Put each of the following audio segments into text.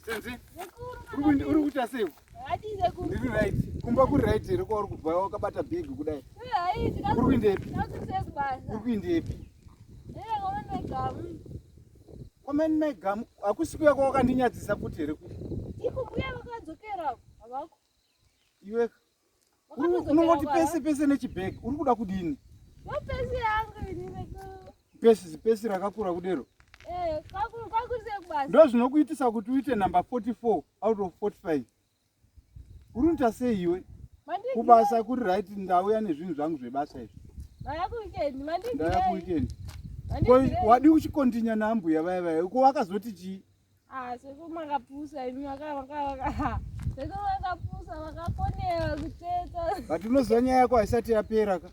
Senzi. Uri kuita sei? Ndiri right. Kumba kuri right here kwauri kubva wakabata big kudai. Uri kuindepi? Uri kuindepi? Kwamene megamu akusikuya kwawakandinyadzisa futi here kuti. Mbuya vakadzokera havako. Iwe unongoti pese nechibhegi uri kuda kudini? Pesi yangu inine Pesi rakakura kudero. Kwakurise kubasa. Ndo zvinokuitisa kuti uite number 44 out of 45. Uri kuita sei iwe? Kubasa kuri right ndauya nezvinhu zvangu zvebasa izvi. Ndaya kuweekend, Ndaya kuweekend. Wadi uchikontinya naMbuya vaya uko wakazoti chii? Sekuru makapusa imi Sekuru makapusa vakakonewa kuteka. But unoziva nyaya yako haisati yapera ka?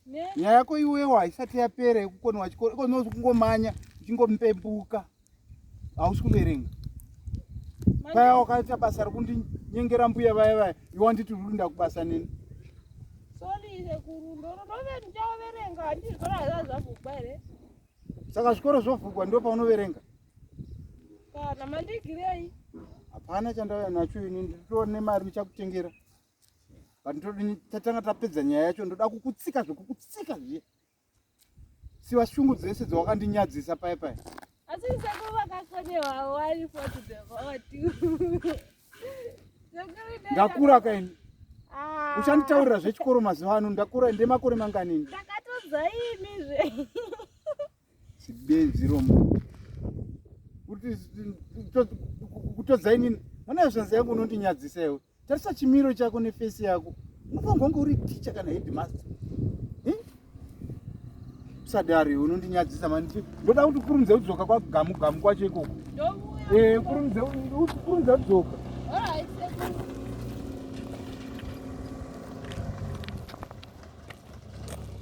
Nyaya yako iwewo haisati yapera yekukonewa chikoro. Unozi kungomanya uchingomupembuka. Hausi kuverenga. Paya wakaita basa rekundinyengera Mbuya vaya iwe nditi uri kuenda kubasa nini? Sorry Sekuru ndove ndichaverenga handizvona zvavhugwa here. Saka zvikoro zvovhugwa ndo paunoverenga? Kana mandigirei? Hapana chandauya nacho ini nditone mari ndichakutengera. But tatanga tapedza nyaya yacho ndoda kukutsika zviye. Siwa shungu dzese dzawakandinyadziza paya. Asi Sekuru vakakonewa wani for the Ndakura kaini. Uchanditaurira zvechikoro mazuva ano ndakura ndemakore manganini? Ndakatodzaimizve. Sibenzi romunhu. Kuti kutodzainini? Mana zvanzi yangu unondinyadzisa iwe. Tarisa chimiro chako nefesi yako. Unofanirwa kunge uri ticha kana headmaster. Sadari unondinyadzisa mani. Ndoda kuti kurumidze kudzoka kwagamu kwacho ikoko. Kurumidze kudzoka.